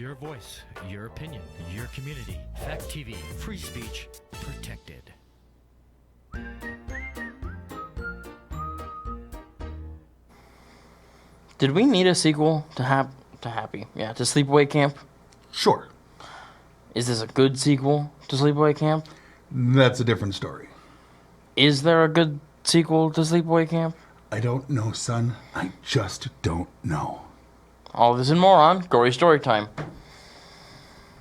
Your voice, your opinion, your community. Fact TV, free speech, protected. Did we need a sequel to Sleepaway Camp? Sure. Is this a good sequel to Sleepaway Camp? That's a different story. Is there a good sequel to Sleepaway Camp? I don't know, son. I just don't know. All this and more on Gory Storytime.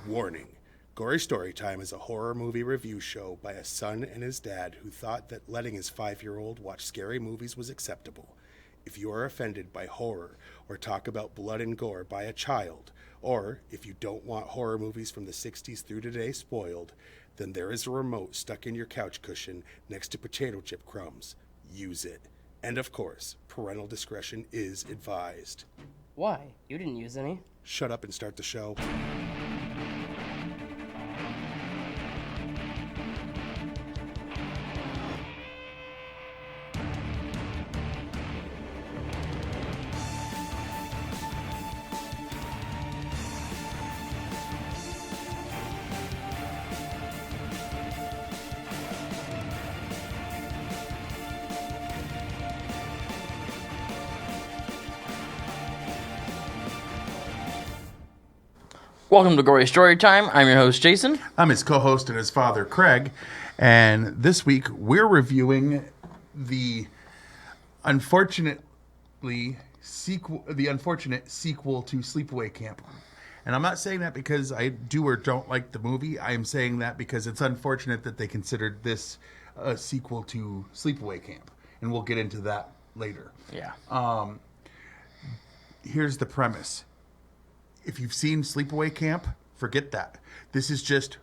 Warning. Gory Storytime is a horror movie review show by a son and his dad who thought that letting his 5-year-old watch scary movies was acceptable. If you are offended by horror or talk about blood and gore by a child, or if you don't want horror movies from the 60s through today spoiled, then there is a remote stuck in your couch cushion next to potato chip crumbs. Use it. And of course, parental discretion is advised. Why? You didn't use any. Shut up and start the show. Welcome to Gory Storytime. I'm your host, Jason. I'm his co-host and his father, Craig. And this week, we're reviewing the unfortunate sequel to Sleepaway Camp. And I'm not saying that because I do or don't like the movie. I am saying that because it's unfortunate that they considered this a sequel to Sleepaway Camp. And we'll get into that later. Yeah. Here's the premise. If you've seen Sleepaway Camp, forget that. This is just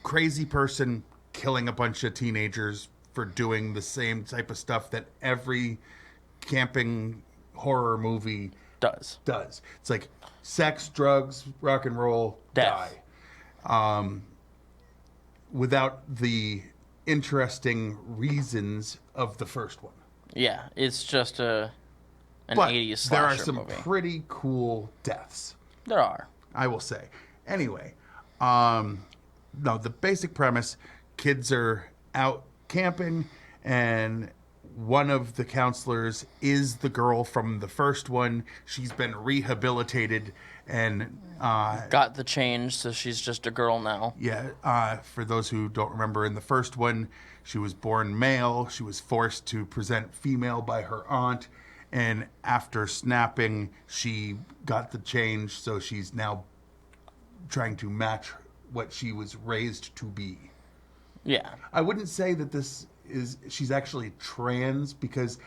crazy person killing a bunch of teenagers for doing the same type of stuff that every camping horror movie does. It's like sex, drugs, rock and roll, death. Die. Without the interesting reasons of the first one. Yeah, it's just an But 80s slasher there are some movie. pretty cool deaths. There are. I will say. Anyway, no, the basic premise, kids are out camping, and one of the counselors is the girl from the first one. She's been rehabilitated and... got the change, so she's just a girl now. Yeah, for those who don't remember, in the first one, she was born male. She was forced to present female by her aunt. And after snapping, she got the change, so she's now trying to match what she was raised to be. Yeah. I wouldn't say that she's actually trans, because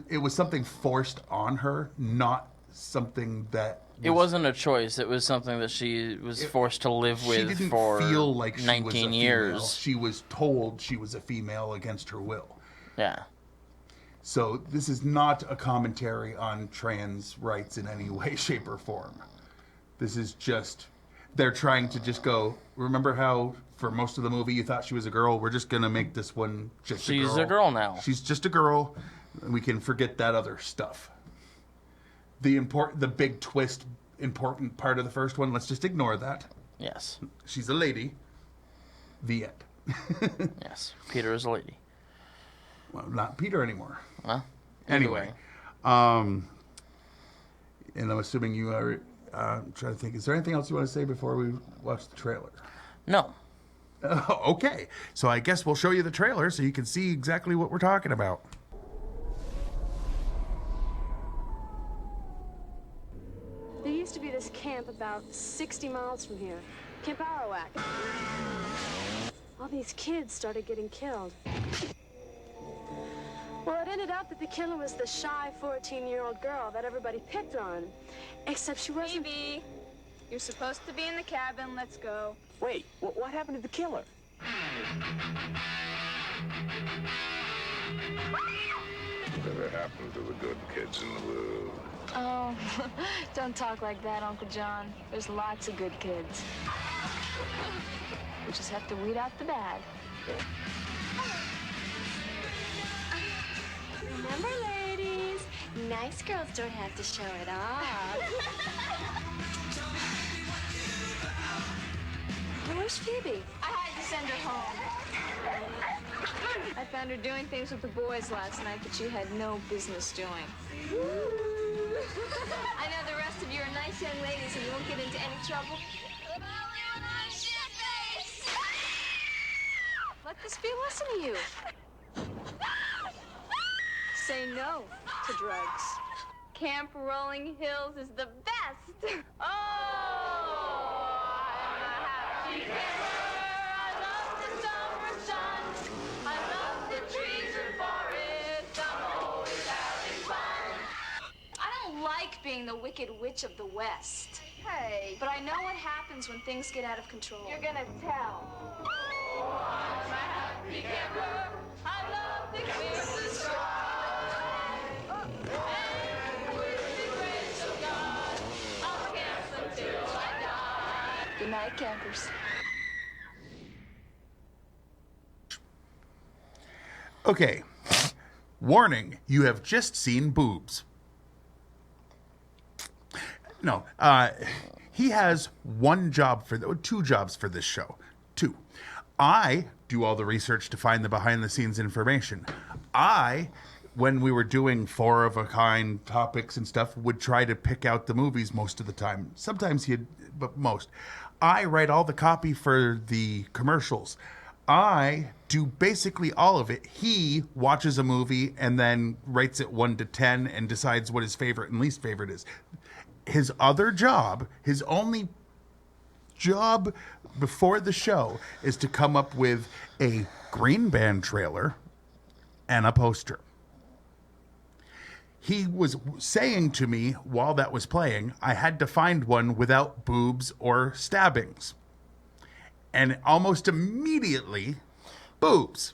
it was something forced on her, not something that... It wasn't a choice. It was something that she was forced to live with she didn't for feel like she 19 was a female. years. She was told she was a female against her will. Yeah. So this is not a commentary on trans rights in any way, shape, or form. This is just, they're trying to just go, remember how for most of the movie you thought she was a girl? We're just going to make this one just a girl. She's a girl now. She's just a girl. We can forget that other stuff. The big twist, important part of the first one, let's just ignore that. Yes. She's a lady. The end. Yes. Peter is a lady. Well, not Peter anymore. Well, anyway. And I'm assuming you are trying to think. Is there anything else you want to say before we watch the trailer? No. Okay. So I guess we'll show you the trailer so you can see exactly what we're talking about. There used to be this camp about 60 miles from here. Camp Arawak. All these kids started getting killed. Well, it ended up that the killer was the shy 14-year-old girl that everybody picked on. Except she wasn't... Baby, you're supposed to be in the cabin. Let's go. Wait, what happened to the killer? Whatever happened to the good kids in the world? Oh, don't talk like that, Uncle John. There's lots of good kids. We just have to weed out the bad. Remember, ladies, nice girls don't have to show it off. Where's Phoebe? I had to send her home. I found her doing things with the boys last night that she had no business doing. I know the rest of you are nice young ladies and you won't get into any trouble. Let this be a lesson to you. Say no to drugs. Camp Rolling Hills is the best. Oh, I'm a happy camper. I love the summer sun. I love the trees and forests. I'm always having fun. I don't like being the wicked witch of the West. Hey, but I know what happens when things get out of control. You're gonna tell. Oh, I'm a happy camper. I love the clear sky. Good night, campers. Okay. Warning, you have just seen boobs. No, he has two jobs for this show. Two. I do all the research to find the behind-the-scenes information. When we were doing 4-of-a-kind topics and stuff, would try to pick out the movies most of the time. Sometimes but most. I write all the copy for the commercials. I do basically all of it. He watches a movie and then rates it 1 to 10 and decides what his favorite and least favorite is. His other job, his only job before the show, is to come up with a Green Band trailer and a poster. He was saying to me while that was playing, I had to find one without boobs or stabbings. And almost immediately, boobs.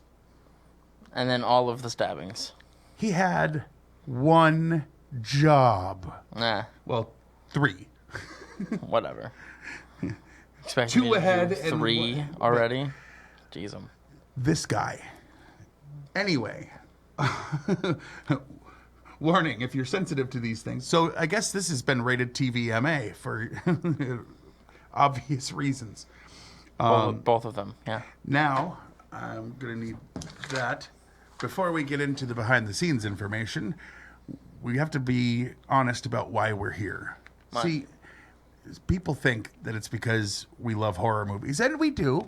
And then all of the stabbings. He had one job. Nah, Well, 3. whatever. Expecting 2 ahead and 3 already? Jeez, This guy. Anyway. Warning, if you're sensitive to these things. So I guess this has been rated TVMA for obvious reasons. both of them, yeah. Now, I'm going to need that. Before we get into the behind-the-scenes information, we have to be honest about why we're here. What? See, people think that it's because we love horror movies, and we do.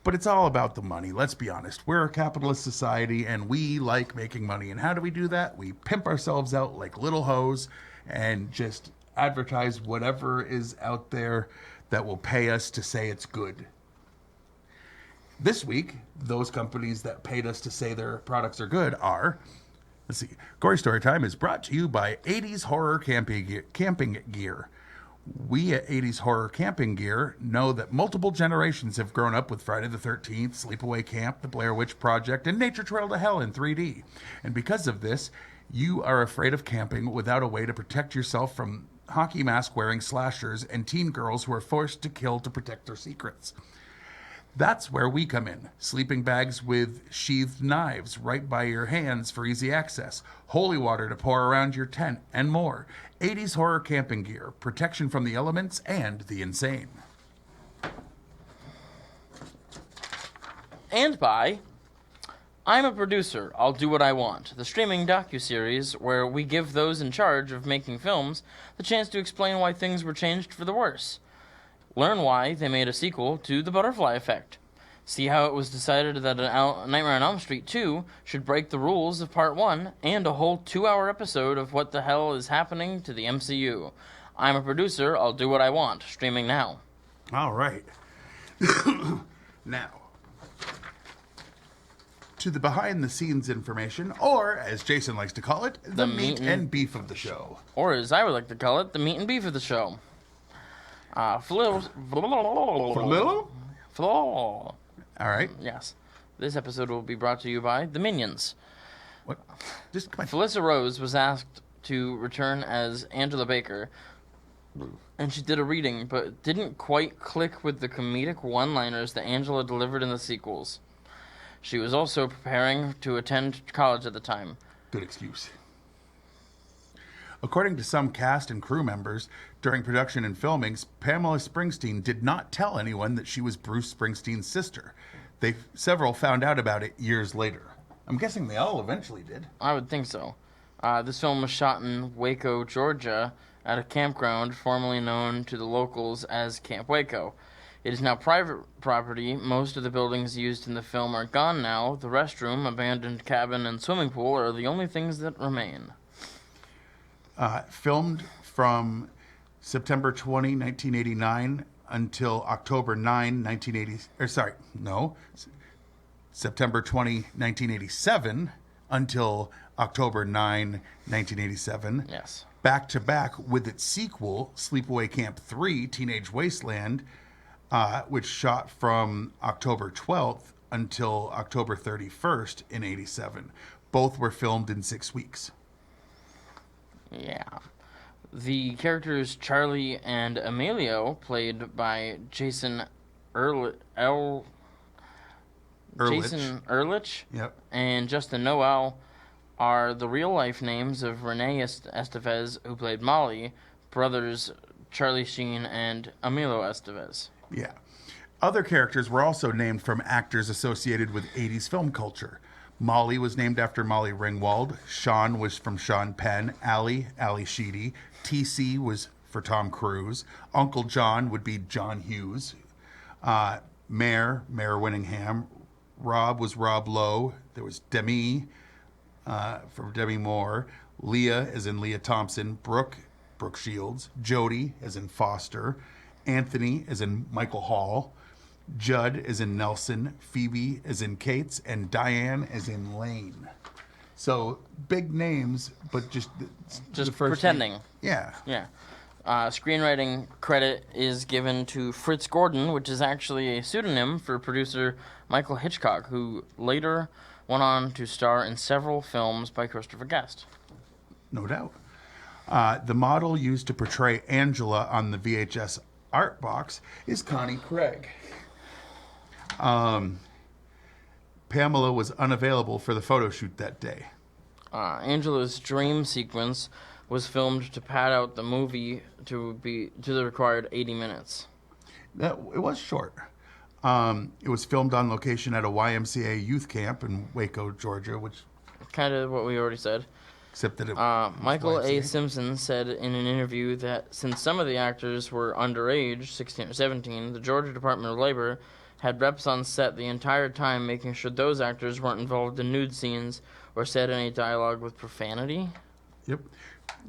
But it's all about the money. Let's be honest. We're a capitalist society, and we like making money. And how do we do that? We pimp ourselves out like little hoes and just advertise whatever is out there that will pay us to say it's good. This week, those companies that paid us to say their products are good are... Let's see. Gory Storytime is brought to you by 80s Horror Camping Gear. We at 80s Horror Camping Gear know that multiple generations have grown up with Friday the 13th, Sleepaway Camp, The Blair Witch Project, and Nature Trail to Hell in 3D. And because of this, you are afraid of camping without a way to protect yourself from hockey mask-wearing slashers and teen girls who are forced to kill to protect their secrets. That's where we come in. Sleeping bags with sheathed knives right by your hands for easy access. Holy water to pour around your tent, and more. 80s Horror Camping Gear. Protection from the elements and the insane. And by I'm a Producer, I'll Do What I Want, the streaming docuseries where we give those in charge of making films the chance to explain why things were changed for the worse. Learn why they made a sequel to The Butterfly Effect. See how it was decided that Nightmare on Elm Street 2 should break the rules of Part 1 and a whole 2-hour episode of what the hell is happening to the MCU. I'm a Producer, I'll Do What I Want, streaming now. All right. Now, to the behind-the-scenes information, or as Jason likes to call it, the meat and beef of the show. Or as I would like to call it, the meat and beef of the show. All right. Yes. This episode will be brought to you by The Minions. What? Just come on. Felissa Rose was asked to return as Angela Baker, and she did a reading, but didn't quite click with the comedic one-liners that Angela delivered in the sequels. She was also preparing to attend college at the time. Good excuse. According to some cast and crew members, during production and filmings, Pamela Springsteen did not tell anyone that she was Bruce Springsteen's sister. Several found out about it years later. I'm guessing they all eventually did. I would think so. This film was shot in Waco, Georgia, at a campground formerly known to the locals as Camp Waco. It is now private property. Most of the buildings used in the film are gone now. The restroom, abandoned cabin, and swimming pool are the only things that remain. Filmed from September 20, 1989 until October 9, 1980... September 20, 1987 until October 9, 1987. Yes. Back to back with its sequel, Sleepaway Camp 3, Teenage Wasteland, which shot from October 12th until October 31st in 87. Both were filmed in 6 weeks. Yeah. The characters Charlie and Emilio, played by Jason Ehrlich, Yep. and Justin Noel, are the real-life names of Renee Estevez, who played Molly, brothers Charlie Sheen and Emilio Estevez. Yeah. Other characters were also named from actors associated with 80s film culture. Molly was named after Molly Ringwald. Sean was from Sean Penn. Ali Sheedy. TC was for Tom Cruise. Uncle John would be John Hughes. Mayor Winningham. Rob was Rob Lowe. There was Demi from Demi Moore. Leah as in Leah Thompson. Brooke Shields. Jody as in Foster. Anthony as in Michael Hall. Judd as in Nelson. Phoebe as in Cates. And Diane as in Lane. So big names, but just pretending. Yeah. Yeah. Screenwriting credit is given to Fritz Gordon, which is actually a pseudonym for producer Michael Hitchcock, who later went on to star in several films by Christopher Guest. No doubt. The model used to portray Angela on the VHS art box is Connie Craig. Pamela was unavailable for the photo shoot that day. Angela's dream sequence was filmed to pad out the movie to the required 80 minutes. It was short. It was filmed on location at a YMCA youth camp in Waco, Georgia, which kind of what we already said. Except that it Michael A. Simpson said in an interview that since some of the actors were underage, 16 or 17, the Georgia Department of Labor had reps on set the entire time making sure those actors weren't involved in nude scenes or said any dialogue with profanity. Yep.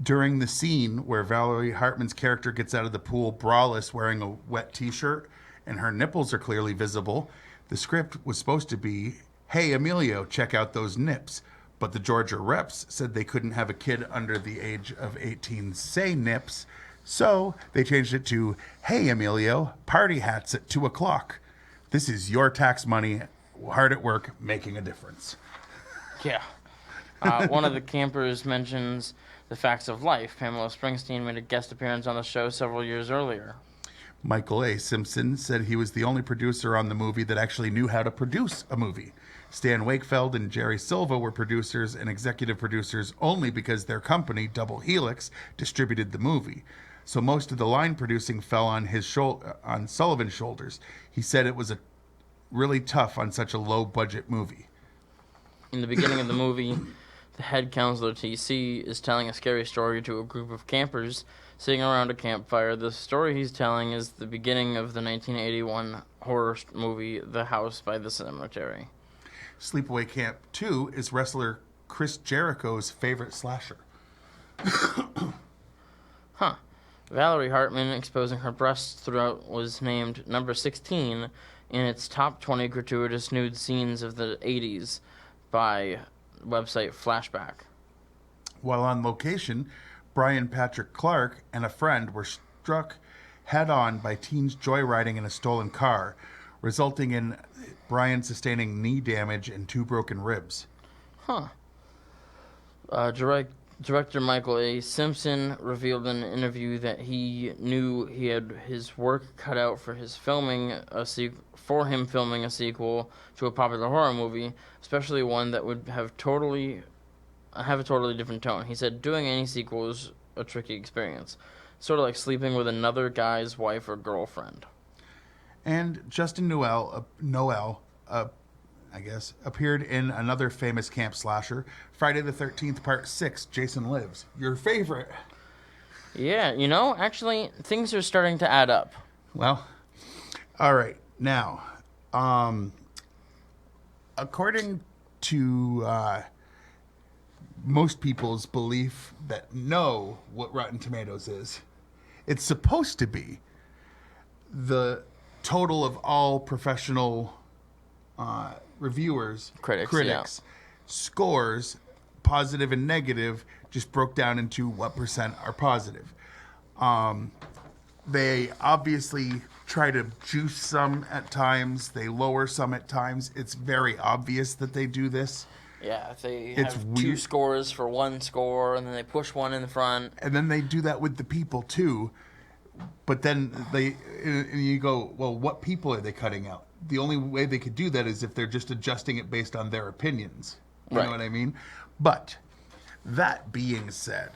During the scene where Valerie Hartman's character gets out of the pool braless wearing a wet t-shirt and her nipples are clearly visible, the script was supposed to be, "Hey, Emilio, check out those nips." But the Georgia reps said they couldn't have a kid under the age of 18 say nips, so they changed it to, "Hey, Emilio, party hats at 2 o'clock. This is your tax money, hard at work, making a difference." Yeah. One of the campers mentions the facts of life. Pamela Springsteen made a guest appearance on the show several years earlier. Michael A. Simpson said he was the only producer on the movie that actually knew how to produce a movie. Stan Wakefeld and Jerry Silva were producers and executive producers only because their company, Double Helix, distributed the movie. So most of the line producing fell on on Sullivan's shoulders. He said it was really tough on such a low-budget movie. In the beginning of the movie, the head counselor, TC, is telling a scary story to a group of campers sitting around a campfire. The story he's telling is the beginning of the 1981 horror movie, The House by the Cemetery. Sleepaway Camp 2 is wrestler Chris Jericho's favorite slasher. Huh. Valerie Hartman exposing her breasts throughout was named number 16 in its top 20 gratuitous nude scenes of the 80s by website Flashback. While on location, Brian Patrick Clark and a friend were struck head-on by teens joyriding in a stolen car, resulting in Brian sustaining knee damage and 2 broken ribs. Huh. Director Michael A. Simpson revealed in an interview that he knew he had his work cut out for his filming a sequel to a popular horror movie, especially one that would have a totally different tone. He said, "Doing any sequels a tricky experience. Sort of like sleeping with another guy's wife or girlfriend. And Justin Noel, I guess, appeared in another famous camp slasher, Friday the 13th, Part 6, Jason Lives. Your favorite. Yeah, actually, things are starting to add up. Well, all right. Now, according to most people's belief that know what Rotten Tomatoes is, it's supposed to be the total of all professional reviewers, critics, scores, positive and negative, just broke down into what percent are positive. They obviously try to juice some at times. They lower some at times. It's very obvious that they do this. Yeah, they It's have two weird. scores for one score, and then they push one in the front. And then they do that with the people too. But then and you go, well, what people are they cutting out? The only way they could do that is if they're just adjusting it based on their opinions. You know what I mean? But that being said,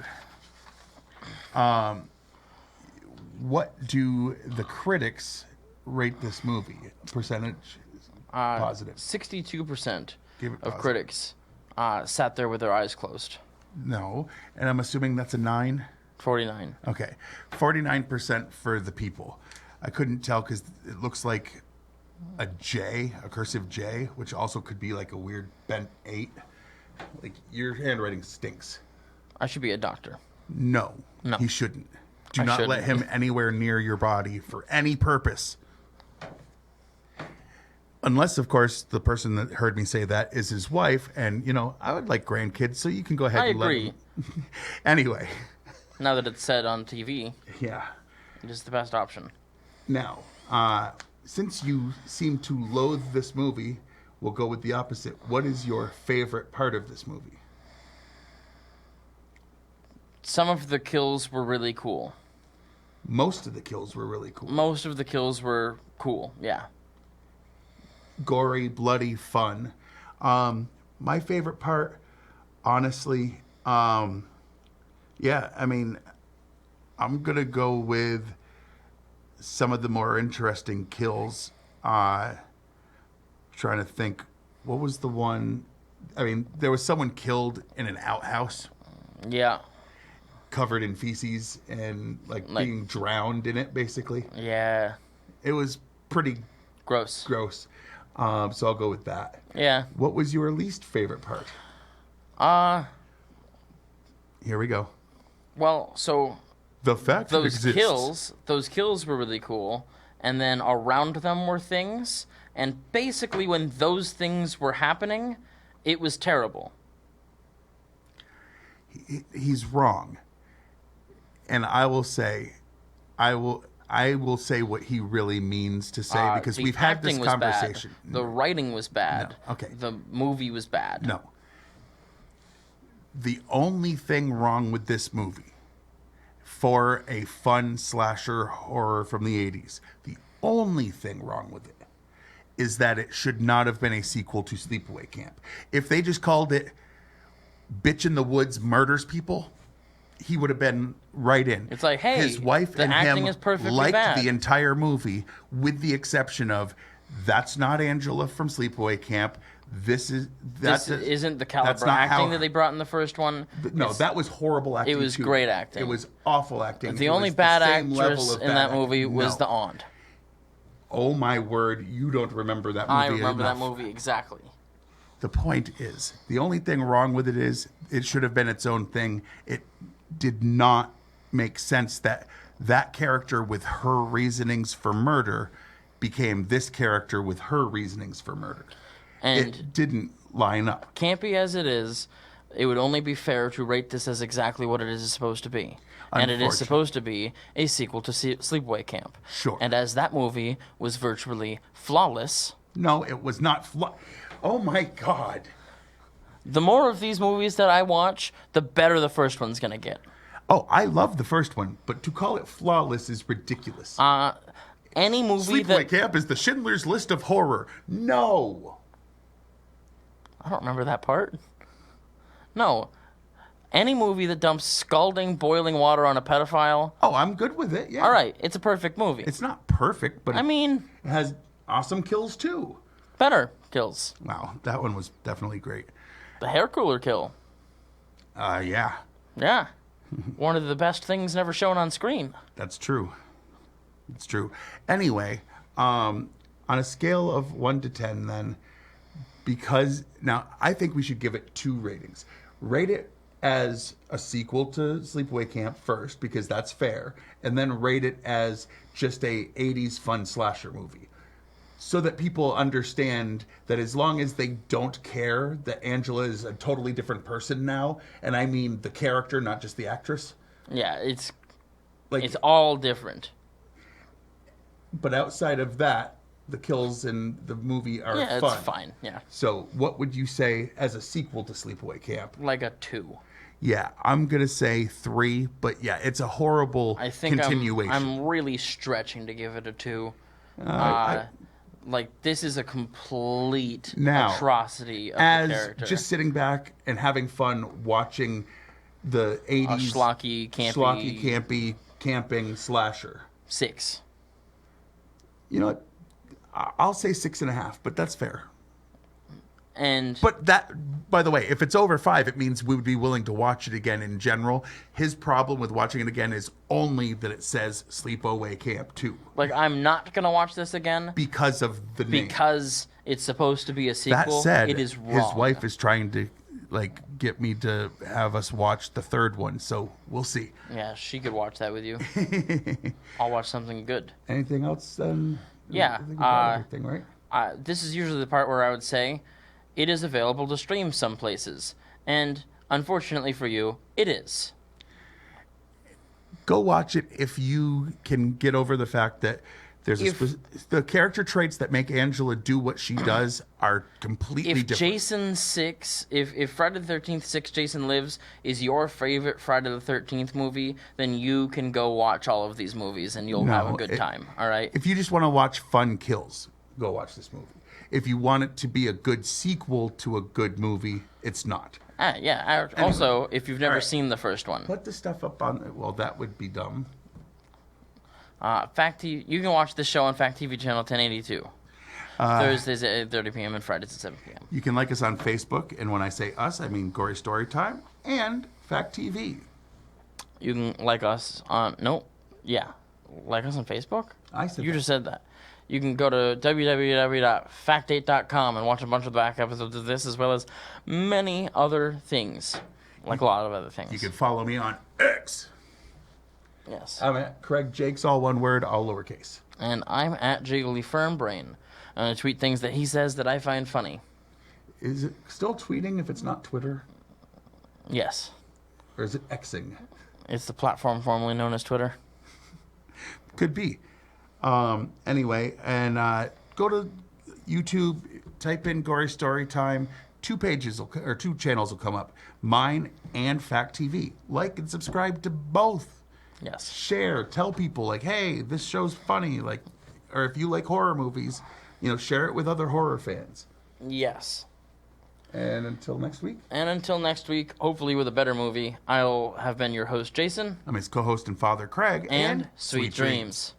what do the critics rate this movie? Percentage positive. 62% Give it of positive. critics sat there with their eyes closed. No. And I'm assuming that's a 9? 49. Okay. 49% for the people. I couldn't tell because it looks like a J, a cursive J, which also could be like a weird bent 8. Like, your handwriting stinks. I should be a doctor. No. He shouldn't. Do not let him anywhere near your body for any purpose. Unless, of course, the person that heard me say that is his wife. And, I would like grandkids, so you can go ahead I and agree. let him. Anyway. Now that it's said on TV, Yeah. it is the best option. Now, since you seem to loathe this movie, we'll go with the opposite. What is your favorite part of this movie? Some of the kills were really cool. Most of the kills were really cool. Most of the kills were cool, yeah. Gory, bloody, fun. My favorite part, honestly, I'm going to go with some of the more interesting kills. Trying to think, what was the one? There was someone killed in an outhouse. Yeah. Covered in feces and being drowned in it, basically. Yeah. It was pretty gross. So I'll go with that. Yeah. What was your least favorite part? Here we go. Well, so the fact those that those kills were really cool, and then around them were things, and basically when those things were happening, it was terrible. He's wrong. And I will say what he really means to say, because we've had this conversation. Bad. The writing was bad. No. Okay. The movie was bad. No. The only thing wrong with this movie, for a fun slasher horror from the 80s, the only thing wrong with it is that it should not have been a sequel to Sleepaway Camp. If they just called it Bitch in the Woods Murders People, he would have been right in. It's like, hey, his wife the and acting him is perfectly liked bad. the entire movie, with the exception of, that's not Angela from Sleepaway Camp. This isn't the caliber acting that they brought in the first one. No, that was horrible acting. It was too. great acting. It was awful acting. The only bad actress in that movie was the aunt. Oh my word, you don't remember that movie. I remember enough. that movie exactly. The point is, the only thing wrong with it is, it should have been its own thing. It did not make sense that that character with her reasonings for murder became this character with her reasonings for murder. And it didn't line up. Campy as it is, it would only be fair to rate this as exactly what it is supposed to be. And it is supposed to be a sequel to Sleepaway Camp. Sure. And as that movie was virtually flawless... No, it was not Oh my God. The more of these movies that I watch, the better the first one's going to get. Oh, I love the first one, but to call it flawless is ridiculous. Any movie Sleepaway Camp is the Schindler's List of horror. No. I don't remember that part. No. Any movie that dumps scalding, boiling water on a pedophile, Oh, I'm good with it. Yeah. all right, it's a perfect movie. It's not perfect, but I mean, it has awesome kills too. better kills. Wow, that one was definitely great. The hair cooler kill. Yeah, Yeah. One of the best things never shown on screen. that's true. It's true. Anyway, on a scale of 1 to 10, then, because now I think we should give it 2 ratings. Rate it as a sequel to Sleepaway Camp first, because that's fair, and then rate it as just a 80s fun slasher movie. So that people understand that as long as they don't care that Angela is a totally different person now, and I mean the character, not just the actress. Yeah, it's Like, all different. but outside of that, the kills in the movie are Yeah, fun. it's fine. Yeah. So what would you say as a sequel to Sleepaway Camp? Like a 2. Yeah, I'm going to say 3, but yeah, it's a horrible I think continuation. I'm really stretching to give it a 2. Like, this is a complete Now, atrocity of as the character. just sitting back and having fun watching the 80s schlocky, campy camping slasher. 6. You know what? I'll say 6.5, but that's fair. And But that, by the way, if it's over 5, it means we would be willing to watch it again in general. His problem with watching it again is only that it says Sleepaway Camp 2. like, I'm not gonna watch this again Because of the name. because it's supposed to be a That sequel. said, it is wrong. his wife is trying to get me to have us watch the 3rd one, so we'll see. Yeah, she could watch that with you. I'll watch something good. Anything else then? Yeah, I think we got everything, right? This is usually the part where I would say it is available to stream some places, and unfortunately for you, it is. Go watch it if you can get over the fact that there's the character traits that make Angela do what she does are completely If different. Jason 6, if Friday the 13th 6 Jason Lives is your favorite Friday the 13th movie, then you can go watch all of these movies and you'll have a good time, all right? If you just want to watch fun kills, go watch this movie. If you want it to be a good sequel to a good movie, it's not. Yeah. Also, if you've never seen the first one, Put the stuff up on. Well, that would be dumb. Fact TV, you can watch this show on Fact TV channel 1082. Thursdays at 8:30 p.m. and Fridays at 7 p.m. You can like us on Facebook, and when I say us, I mean Gory Storytime and Fact TV. You can like us on like us on Facebook. I said You that. just said that. You can go to www.fact8.com and watch a bunch of the back episodes of this, as well as many other things, like a lot of other things. You can follow me on X. Yes. I'm at Craig Jakes, all one word, all lowercase. And I'm at Jiggly Firmbrain. I tweet things that he says that I find funny. Is it still tweeting if it's not Twitter? Yes. Or is it Xing? It's the platform formerly known as Twitter. Could be. Anyway, and go to YouTube, type in Gory Storytime. 2 channels will come up. Mine and Fact TV. Like and subscribe to both. Yes. Share. Tell people, like, hey, this show's funny. Like, or if you like horror movies, share it with other horror fans. Yes. And until next week. And until next week, hopefully with a better movie, I'll have been your host, Jason. I'm his co-host and father, Craig. And sweet dreams.